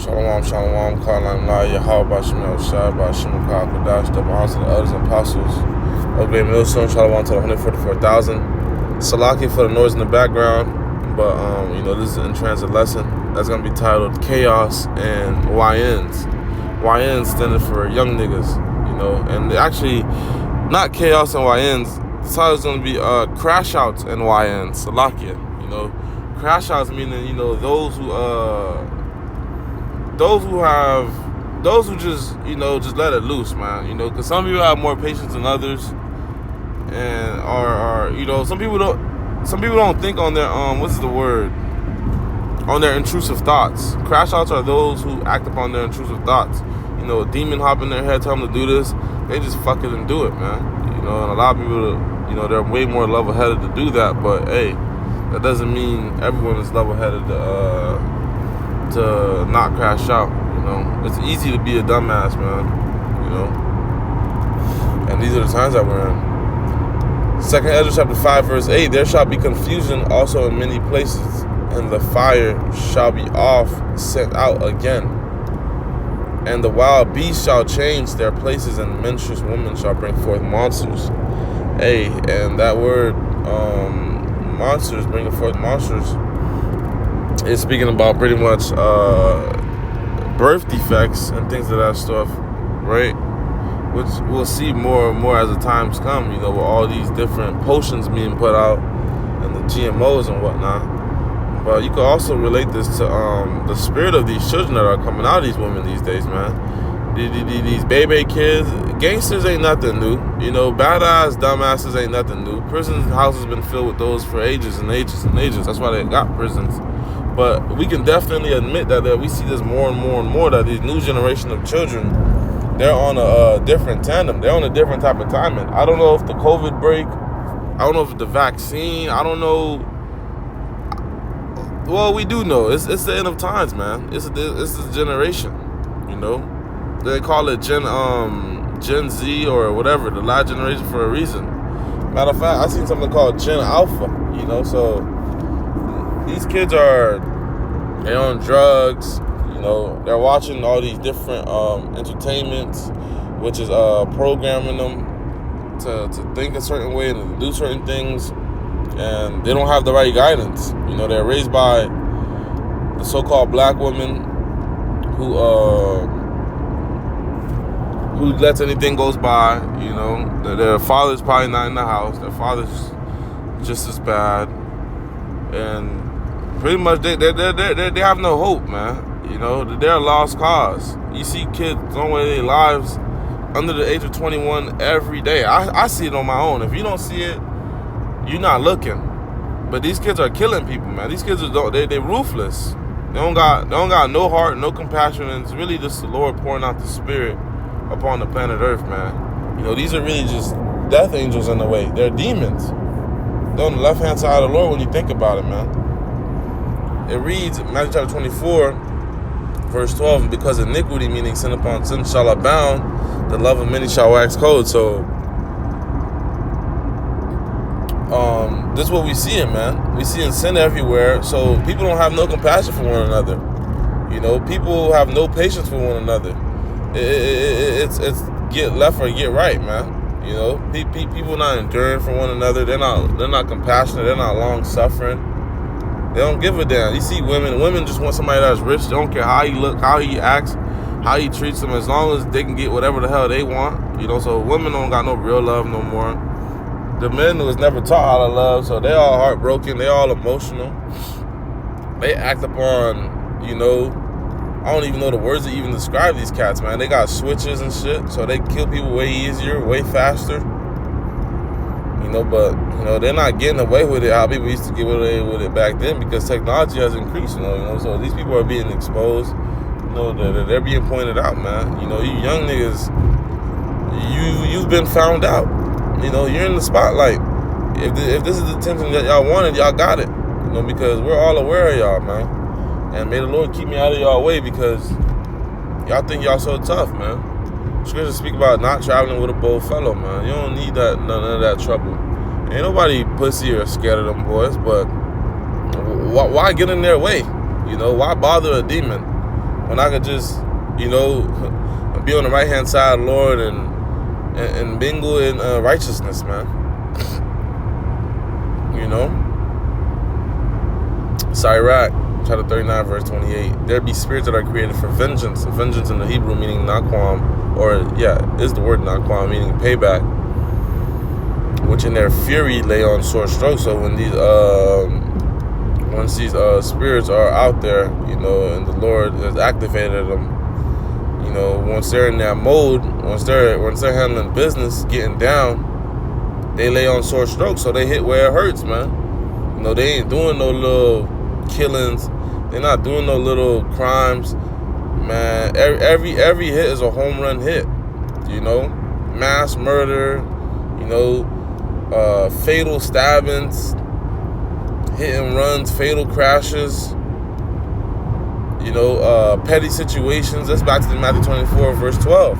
Shalom, shalom, Kalam La, Yahweh, Bashim El Shai, Bashim El Kadash, double house of the elders and apostles. Obey Millstone, shalom to the 144,000. Salaki for the noise in the background, but this is an in-transit lesson that's gonna be titled Chaos and YNs. YNs standing for young niggas, and actually not Chaos and YNs. The title is gonna be Crashouts and YNs. Salakia, Crashouts meaning those who just let it loose, man. Because some people have more patience than others, and some people don't think on their on their intrusive thoughts. Crashouts are those who act upon their intrusive thoughts. A demon hop in their head, tell them to do this, they just fuck it and do it, man. And a lot of people, they're way more level-headed to do that, but hey, that doesn't mean everyone is level-headed to not crash out. It's easy to be a dumbass, man. And these are the times that we're in. 2 Ezra chapter 5 verse 8, there shall be confusion also in many places, and the fire shall be sent out again, and the wild beasts shall change their places, and menstruous women shall bring forth monsters. Hey, and that word monsters, bringing forth monsters, is speaking about pretty much birth defects and things of that stuff, right? Which we'll see more and more as the times come, with all these different potions being put out and the GMOs and whatnot. But you can also relate this to the spirit of these children that are coming out of these women these days, man. These baby kids, gangsters ain't nothing new. Badass dumbasses ain't nothing new. Prison houses been filled with those for ages and ages and ages. That's why they got prisons. But we can definitely admit that we see this more and more and more, that these new generation of children, they're on a different tandem. They're on a different type of timing. I don't know if the COVID break, I don't know if the vaccine, I don't know. Well, we do know. It's the end of times, man. It's this generation, They call it Gen Z or whatever, the last generation, for a reason. Matter of fact, I seen something called Gen Alpha, so these kids they're on drugs, they're watching all these different entertainments, which is programming them to think a certain way and to do certain things, and they don't have the right guidance. They're raised by the so-called black women who lets anything goes by. Their father's probably not in the house. Their father's just as bad, and pretty much they have no hope, man. They're a lost cause. You see kids throwing away their lives under the age of 21 every day. I see it on my own. If you don't see it, you're not looking. But these kids are killing people, man. These kids they ruthless. They don't got no heart, no compassion, and it's really just the Lord pouring out the Spirit upon the planet Earth, man. These are really just death angels in a way. They're demons. They're on the left-hand side of the Lord when you think about it, man. It reads, Matthew chapter 24, verse 12, because iniquity, meaning sin upon sin, shall abound, the love of many shall wax cold. So, this is what we see man. We see in sin everywhere. So people don't have no compassion for one another. People have no patience for one another. It's get left or get right, man. People not enduring for one another. They're not compassionate. They're not long suffering. They don't give a damn. You see women just want somebody that's rich. They don't care how he look, how he acts, how he treats them, as long as they can get whatever the hell they want. So women don't got no real love no more. The men was never taught how to love, so they all heartbroken, they all emotional. They act upon, I don't even know the words to even describe these cats, man. They got switches and shit, so they kill people way easier, way faster. But they're not getting away with it how people used to get away with it back then, because technology has increased, so these people are being exposed, they're being pointed out, man. You young niggas, you've been found out. You're in the spotlight. If this is the attention that y'all wanted, y'all got it. Because we're all aware of y'all, man. And may the Lord keep me out of y'all way, because y'all think y'all so tough, man. Scriptures speak about not traveling with a bold fellow, man. You don't need none of that trouble. Ain't nobody pussy or scared of them boys, but why get in their way? Why bother a demon? when I could just, you know, be on the right hand side of the Lord and mingle in righteousness, man. You know? Sirach, chapter 39, verse 28. There be spirits that are created for vengeance. Vengeance in the Hebrew meaning naquam, or is the word naquam, meaning payback, which in their fury lay on sore strokes. So when once these spirits are out there, you know, and the Lord has activated them, you know, once they're in that mode, once they're handling business, getting down, they lay on sore strokes. So they hit where it hurts, man. You know, they ain't doing no little killings. They're not doing no little crimes, man. Every hit is a home run hit. You know, mass murder. You know, fatal stabbings, hit and runs, fatal crashes. You know, petty situations. That's back to the Matthew 24, verse 12.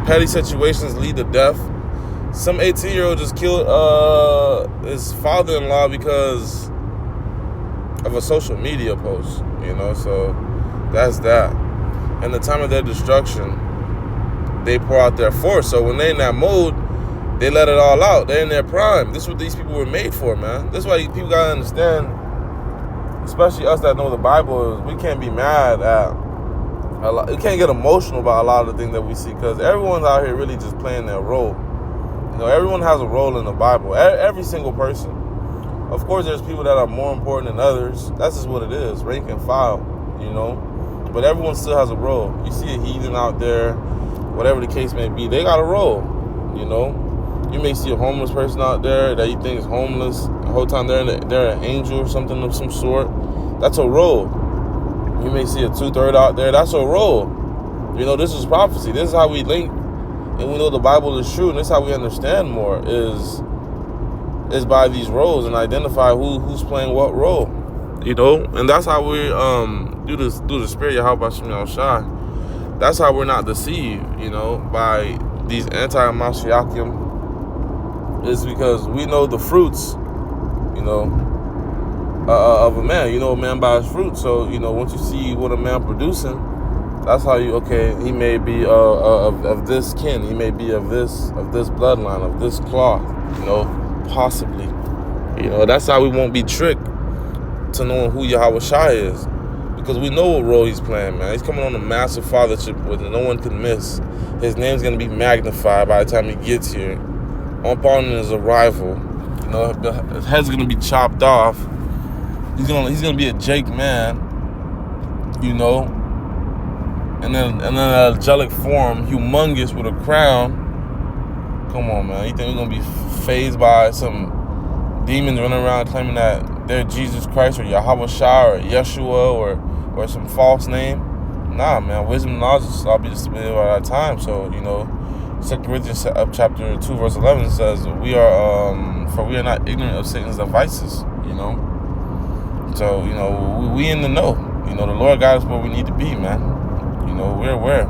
Petty situations lead to death. Some 18-year-old just killed his father-in-law because of a social media post, you know, so that's that. And the time of their destruction, they pour out their force. So when they're in that mode, they let it all out. They're in their prime. This is what these people were made for, man. This is why people gotta understand, especially us that know the Bible, is we can't be mad at a lot. We can't get emotional about a lot of the things that we see, because everyone's out here really just playing their role. You know, everyone has a role in the Bible. Every single person. Of course, there's people that are more important than others. That's just what it is, rank and file, you know. But everyone still has a role. You see a heathen out there, whatever the case may be, they got a role, you know. You may see a homeless person out there that you think is homeless. The whole time they're an angel or something of some sort. That's a role. You may see a 2/3 out there. That's a role. You know, this is prophecy. This is how we link. And we know the Bible is true, and this is how we understand more, is by these roles and identify who's playing what role, you know. And that's how we do the spirit Yahweh Hashem Yahushai. That's how we're not deceived, you know, by these anti-Mashiachim, is because we know the fruits, you know, of a man. You know a man by his fruit. So, you know, once you see what a man producing, that's how you, okay, he may be of this kin, he may be of this bloodline, of this cloth, you know, possibly. You know, that's how we won't be tricked to knowing who Yahweh Shai is, because we know what role he's playing, man. He's coming on a massive fathership with no one can miss. His name's going to be magnified by the time he gets here. Upon his arrival, you know, his head's going to be chopped off. He's gonna be a Jake man, you know, and then an angelic form, humongous with a crown. Come on, man. You think we're gonna be fazed by some demons running around claiming that they're Jesus Christ or Yahweh Shai or Yeshua or some false name? Nah, man. Wisdom and knowledge will all be displayed at our time. So, you know, 2 Corinthians chapter 2 verse 11 says, for we are not ignorant of Satan's devices, you know. So, you know, we in the know. You know, the Lord got us where we need to be, man. You know, we're aware.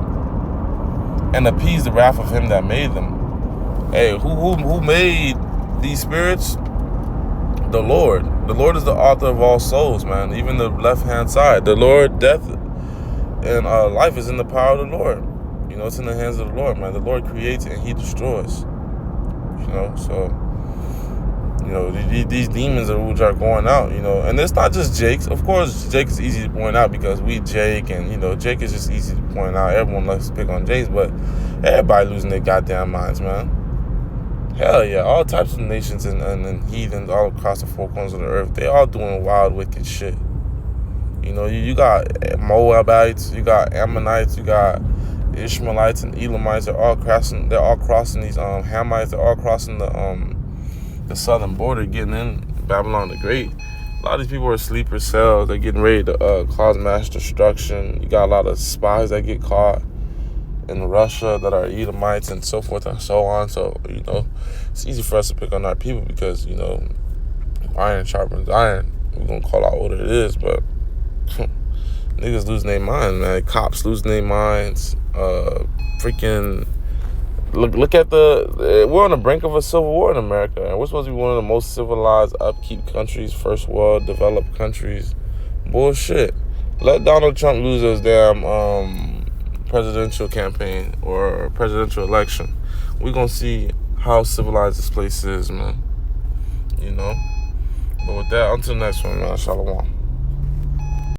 And appease the wrath of him that made them. Hey, who made these spirits? The Lord. The Lord is the author of all souls, man. Even the left-hand side. The Lord, death and life is in the power of the Lord. You know, it's in the hands of the Lord, man. The Lord creates and he destroys. You know, so, you know, these demons which are going out, you know. And it's not just Jake's. Of course, Jake is easy to point out because we Jake, and, you know, Jake is just easy to point out. Everyone likes to pick on Jake's, but everybody losing their goddamn minds, man. Hell yeah, all types of nations and heathens all across the four corners of the earth, they all doing wild, wicked shit. You know, you got Moabites, you got Ammonites, you got Ishmaelites and Elamites. They're all crossing these Hamites. They're all crossing the southern border, getting in Babylon the Great. A lot of these people are sleeper cells. They're getting ready to cause mass destruction. You got a lot of spies that get caught in Russia that are Edomites and so forth and so on. So, you know, it's easy for us to pick on our people because, you know, iron sharpens iron. We're going to call out what it is, but niggas losing their minds, man. Cops losing their minds. Freaking, look at we're on the brink of a civil war in America, and we're supposed to be one of the most civilized, upkeep countries, first world, developed countries. Bullshit. Let Donald Trump lose his damn presidential campaign or presidential election. We're going to see how civilized this place is, man. You know? But with that, until the next one, man. Shalom.